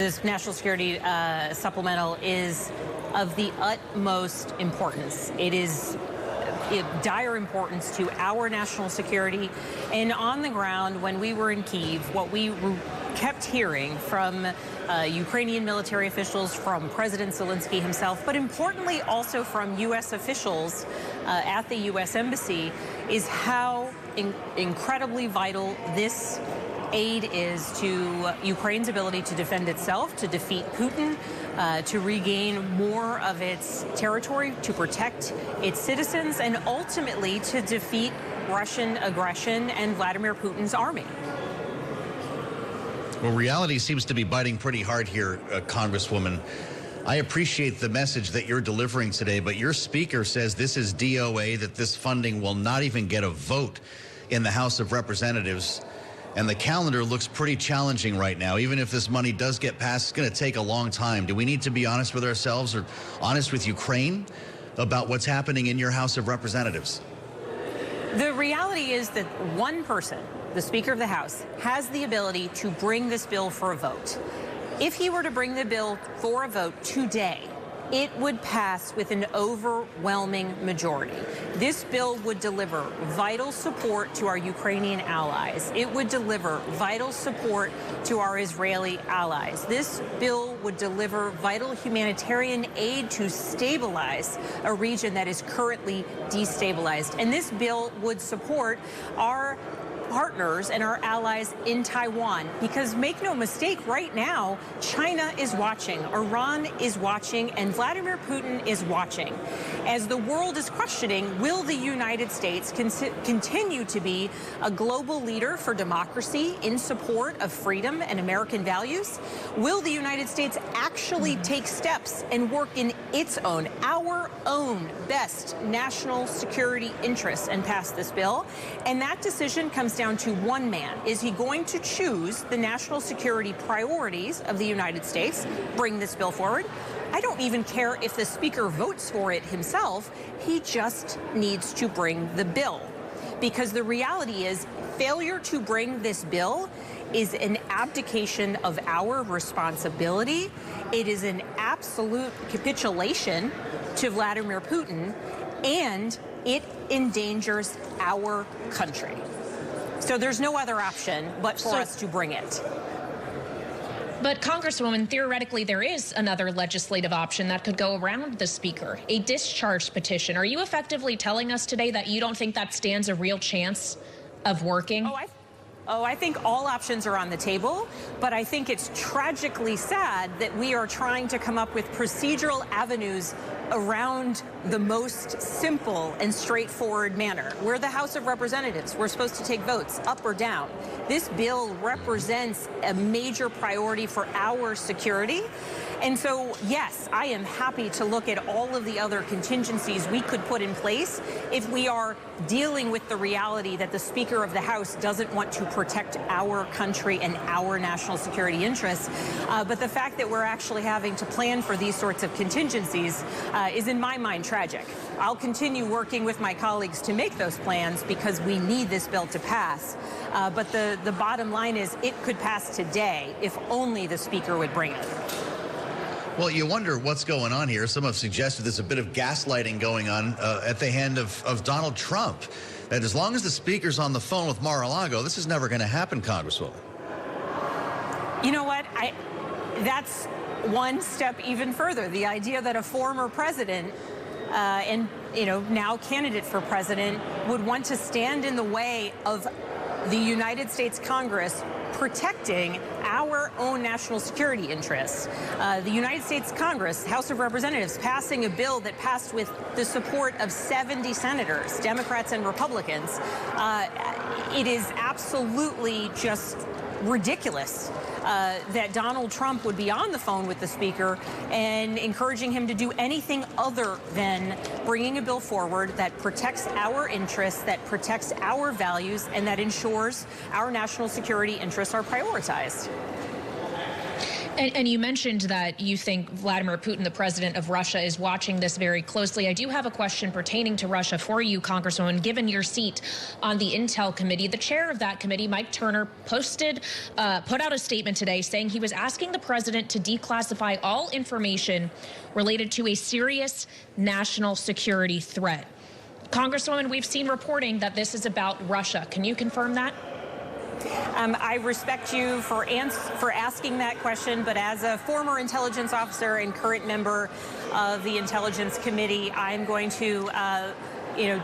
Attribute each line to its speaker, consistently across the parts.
Speaker 1: this national security supplemental is of the utmost importance. It is of dire importance to our national security. And on the ground, when we were in Kyiv, what we kept hearing from Ukrainian military officials, from President Zelensky himself, but importantly also from U.S. officials at the U.S. Embassy, is how incredibly vital this aid is to Ukraine's ability to defend itself, to defeat Putin, to regain more of its territory, to protect its citizens, and ultimately to defeat Russian aggression and Vladimir Putin's army.
Speaker 2: Well, reality seems to be biting pretty hard here, Congresswoman. I appreciate the message that you're delivering today, but your speaker says this is DOA, that this funding will not even get a vote in the House of Representatives. And the calendar looks pretty challenging right now. Even if this money does get passed, it's going to take a long time. Do we need to be honest with ourselves or honest with Ukraine about what's happening in your House of Representatives?
Speaker 1: The reality is that one person, the Speaker of the House, has the ability to bring this bill for a vote. If he were to bring the bill for a vote today, it would pass with an overwhelming majority. This bill would deliver vital support to our Ukrainian allies. It would deliver vital support to our Israeli allies. This bill would deliver vital humanitarian aid to stabilize a region that is currently destabilized. And this bill would support our partners and our allies in Taiwan, because make no mistake, right now China is watching, Iran is watching, and Vladimir Putin is watching. As the world is questioning, will the United States continue to be a global leader for democracy in support of freedom and American values? Will the United States actually take steps and work in its own, our own best national security interests and pass this bill? And that decision comes down to one man. Is he going to choose the national security priorities of the United States, bring this bill forward? I don't even care if the Speaker votes for it himself. He just needs to bring the bill. Because the reality is, failure to bring this bill is an abdication of our responsibility. It is an absolute capitulation to Vladimir Putin, and it endangers our country. So there's no other option but for us to bring it.
Speaker 3: But, Congresswoman, theoretically, there is another legislative option that could go around the Speaker, a discharge petition. Are you effectively telling us today that you don't think that stands a real chance of working?
Speaker 1: I think all options are on the table, but I think it's tragically sad that we are trying to come up with procedural avenues around the most simple and straightforward manner. We're the House of Representatives. We're supposed to take votes up or down. This bill represents a major priority for our security. And so, yes, I am happy to look at all of the other contingencies we could put in place if we are dealing with the reality that the Speaker of the House doesn't want to protect our country and our national security interests. But the fact that we're actually having to plan for these sorts of contingencies is, in my mind, tragic. I'll continue working with my colleagues to make those plans because we need this bill to pass. But the bottom line is it could pass today if only the Speaker would bring it.
Speaker 2: Well, you wonder what's going on here. Some have suggested there's a bit of gaslighting going on at the hand of Donald Trump. That as long as the Speaker's on the phone with Mar-a-Lago, this is never going to happen, Congresswoman.
Speaker 1: You know what? That's one step even further. The idea that a former president and, now candidate for president would want to stand in the way of the United States Congress protecting our own national security interests. The United States Congress, House of Representatives, passing a bill that passed with the support of 70 senators, Democrats and Republicans. It is absolutely just ridiculous that Donald Trump would be on the phone with the Speaker and encouraging him to do anything other than bringing a bill forward that protects our interests, that protects our values, and that ensures our national security interests are prioritized.
Speaker 3: And you mentioned that you think Vladimir Putin, the president of Russia, is watching this very closely. I do have a question pertaining to Russia for you, Congresswoman. Given your seat on the Intel Committee, the chair of that committee, Mike Turner, put out a statement today saying he was asking the president to declassify all information related to a serious national security threat. Congresswoman, we've seen reporting that this is about Russia. Can you confirm that?
Speaker 1: I respect you for asking that question, but as a former intelligence officer and current member of the Intelligence Committee, I'm going to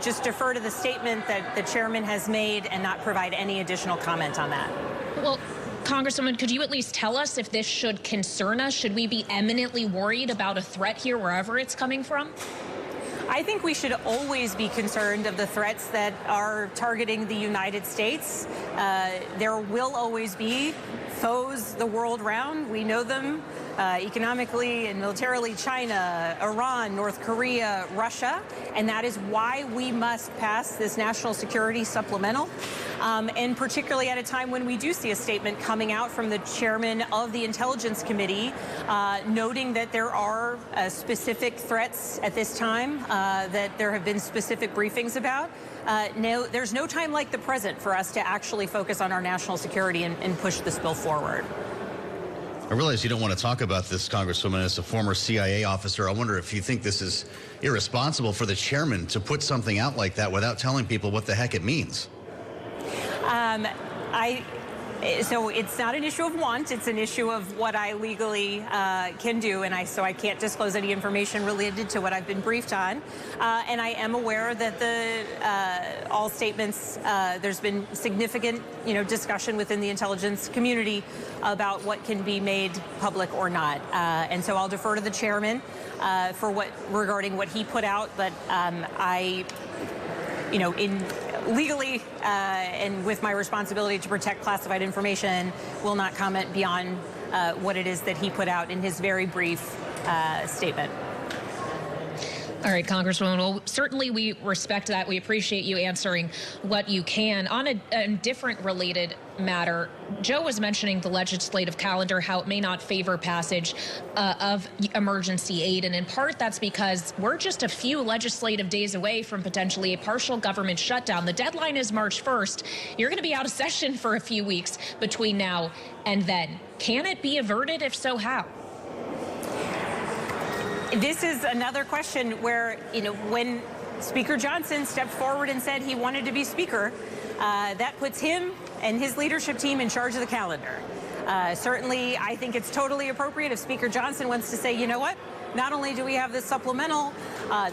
Speaker 1: just defer to the statement that the chairman has made and not provide any additional comment on that.
Speaker 3: Well, Congresswoman, could you at least tell us if this should concern us? Should we be eminently worried about a threat here wherever it's coming from?
Speaker 1: I think we should always be concerned of the threats that are targeting the United States. There will always be foes the world round. We know them economically and militarily: China, Iran, North Korea, Russia. And that is why we must pass this national security supplemental. And particularly at a time when we do see a statement coming out from the chairman of the Intelligence Committee noting that there are specific threats at this time that there have been specific briefings about. No, there's no time like the present for us to actually focus on our national security and push this bill forward.
Speaker 2: I realize you don't want to talk about this, Congresswoman. As a former CIA officer, I wonder if you think this is irresponsible for the chairman to put something out like that without telling people what the heck it means.
Speaker 1: So it's not an issue of want, it's an issue of what I legally can do, and so I can't disclose any information related to what I've been briefed on. And I am aware that all statements, there's been significant, discussion within the intelligence community about what can be made public or not. And so I'll defer to the chairman regarding what he put out, but legally and with my responsibility to protect classified information, will not comment beyond what it is that he put out in his very brief statement.
Speaker 3: All right, Congresswoman. Well, certainly we respect that. We appreciate you answering what you can. On a different related matter, Joe was mentioning the legislative calendar, how it may not favor passage of emergency aid. And in part, that's because we're just a few legislative days away from potentially a partial government shutdown. The deadline is March 1st. You're going to be out of session for a few weeks between now and then. Can it be averted? If so, how?
Speaker 1: This is another question where, when Speaker Johnson stepped forward and said he wanted to be Speaker, that puts him and his leadership team in charge of the calendar. Certainly, I think it's totally appropriate if Speaker Johnson wants to say, you know what, not only do we have this supplemental,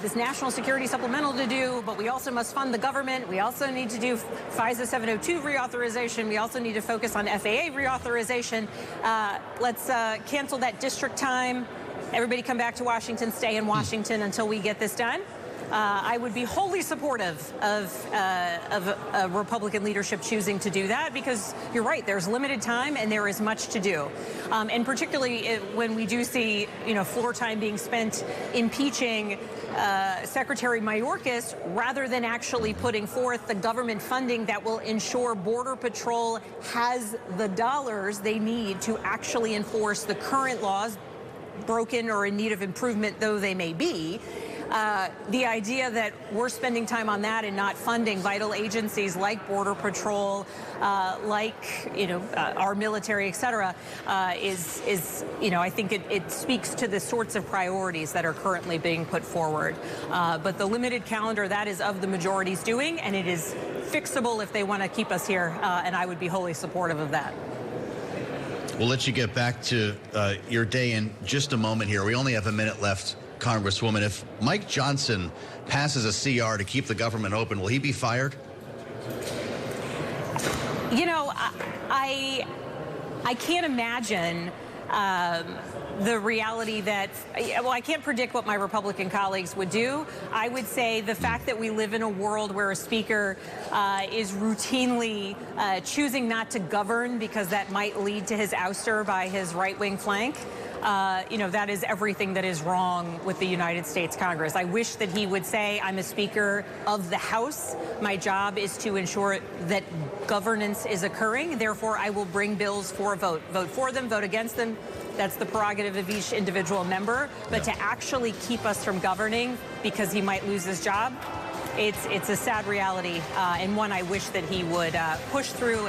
Speaker 1: this national security supplemental to do, but we also must fund the government. We also need to do FISA 702 reauthorization. We also need to focus on FAA reauthorization. Let's cancel that district time. Everybody come back to Washington, stay in Washington until we get this done. I would be wholly supportive of a Republican leadership choosing to do that, because you're right, there's limited time and there is much to do. And particularly when we do see, floor time being spent impeaching Secretary Mayorkas rather than actually putting forth the government funding that will ensure Border Patrol has the dollars they need to actually enforce the current laws, broken or in need of improvement though they may be. The idea that we're spending time on that and not funding vital agencies like Border Patrol, our military, et cetera, is I think it speaks to the sorts of priorities that are currently being put forward. But the limited calendar, that is of the majority's doing, and it is fixable if they want to keep us here, and I would be wholly supportive of that.
Speaker 2: We'll let you get back to your day in just a moment here. We only have a minute left, Congresswoman. If Mike Johnson passes a CR to keep the government open, will he be fired?
Speaker 1: I can't imagine the reality that, I can't predict what my Republican colleagues would do. I would say the fact that we live in a world where a speaker is routinely choosing not to govern because that might lead to his ouster by his right-wing flank, that is everything that is wrong with the United States Congress. I wish that he would say, I'm a Speaker of the House. My job is to ensure that governance is occurring. Therefore, I will bring bills for a vote. Vote for them, vote against them. That's the prerogative of each individual member. But to actually keep us from governing because he might lose his job, it's a sad reality, and one I wish that he would push through.